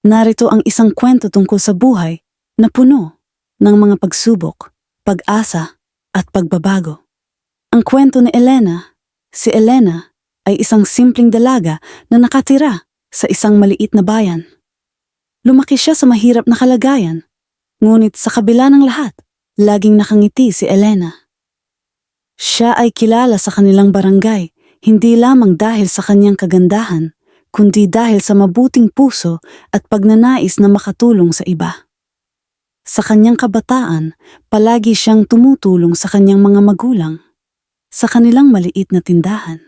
Narito ang isang kwento tungkol sa buhay na puno ng mga pagsubok, pag-asa at pagbabago. Ang kwento ni Elena. Si Elena ay isang simpleng dalaga na nakatira sa isang maliit na bayan. Lumaki siya sa mahirap na kalagayan, ngunit sa kabila ng lahat, laging nakangiti si Elena. Siya ay kilala sa kanilang barangay, hindi lamang dahil sa kanyang kagandahan, kundi dahil sa mabuting puso at pagnanais na makatulong sa iba. Sa kanyang kabataan, palagi siyang tumutulong sa kanyang mga magulang, sa kanilang maliit na tindahan.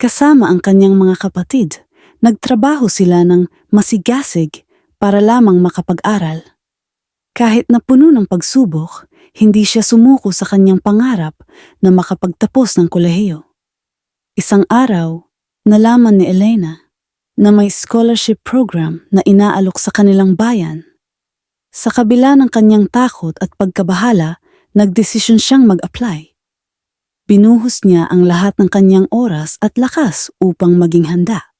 Kasama ang kanyang mga kapatid, nagtrabaho sila ng masigasig para lamang makapag-aral. Kahit na puno ng pagsubok, hindi siya sumuko sa kanyang pangarap na makapagtapos ng kolehiyo. Isang araw, nalaman ni Elena na may scholarship program na inaalok sa kanilang bayan. Sa kabila ng kanyang takot at pagkabahala, nagdesisyon siyang mag-apply. Binuhos niya ang lahat ng kanyang oras at lakas upang maging handa.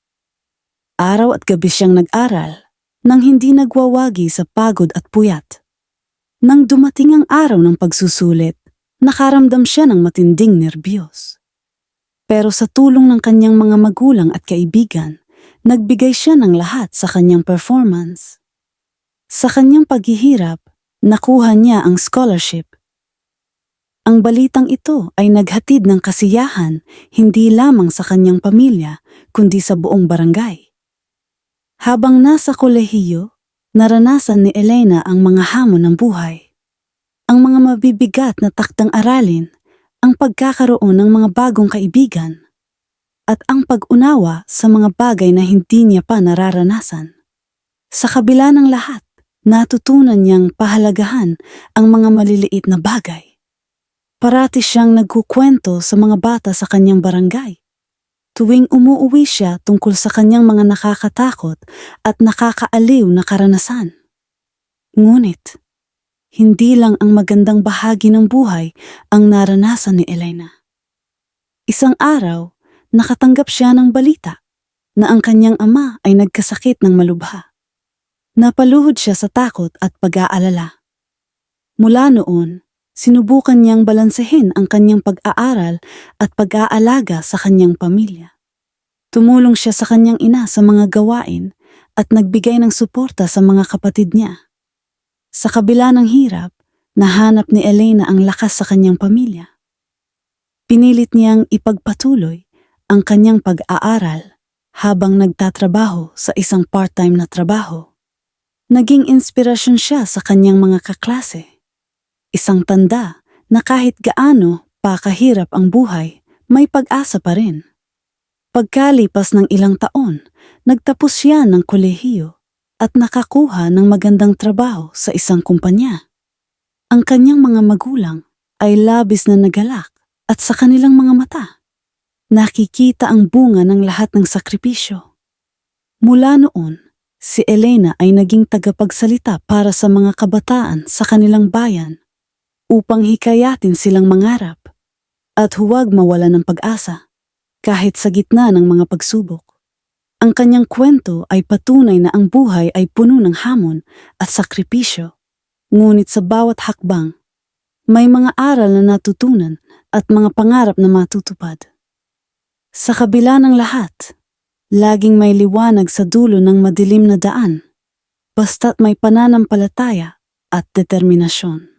Araw at gabi siyang nag-aral, nang hindi nagwawagi sa pagod at puyat. Nang dumating ang araw ng pagsusulit, nakaramdam siya ng matinding nerbiyos. Pero sa tulong ng kanyang mga magulang at kaibigan, nagbigay siya ng lahat sa kanyang performance. Sa kanyang paghihirap, nakuha niya ang scholarship. Ang balitang ito ay naghatid ng kasiyahan hindi lamang sa kanyang pamilya, kundi sa buong barangay. Habang nasa kolehiyo, naranasan ni Elena ang mga hamon ng buhay. Ang mga mabibigat na takdang aralin, ang pagkakaroon ng mga bagong kaibigan, at ang pag-unawa sa mga bagay na hindi niya pa nararanasan. Sa kabila ng lahat, natutunan niyang pahalagahan ang mga maliliit na bagay. Parati siyang nagkukwento sa mga bata sa kanyang barangay. Tuwing umuuwi siya tungkol sa kanyang mga nakakatakot at nakakaaliw na karanasan. Ngunit, hindi lang ang magandang bahagi ng buhay ang naranasan ni Elena. Isang araw, nakatanggap siya ng balita na ang kanyang ama ay nagkasakit ng malubha. Napaluhod siya sa takot at pag-aalala. Mula noon, sinubukan niyang balansehin ang kanyang pag-aaral at pag-aalaga sa kanyang pamilya. Tumulong siya sa kanyang ina sa mga gawain at nagbigay ng suporta sa mga kapatid niya. Sa kabila ng hirap, nahanap ni Elena ang lakas sa kanyang pamilya. Pinilit niyang ipagpatuloy ang kanyang pag-aaral habang nagtatrabaho sa isang part-time na trabaho. Naging inspirasyon siya sa kanyang mga kaklase. Isang tanda na kahit gaano pa kahirap ang buhay, may pag-asa pa rin. Pagkalipas ng ilang taon, nagtapos siya ng kolehiyo at nakakuha ng magandang trabaho sa isang kumpanya. Ang kanyang mga magulang ay labis na nagalak at sa kanilang mga mata, nakikita ang bunga ng lahat ng sakripisyo. Mula noon, si Elena ay naging tagapagsalita para sa mga kabataan sa kanilang bayan upang hikayatin silang mangarap at huwag mawalan ng pag-asa kahit sa gitna ng mga pagsubok. Ang kanyang kwento ay patunay na ang buhay ay puno ng hamon at sakripisyo, ngunit sa bawat hakbang, may mga aral na natutunan at mga pangarap na matutupad. Sa kabila ng lahat, laging may liwanag sa dulo ng madilim na daan, basta't may pananampalataya at determinasyon.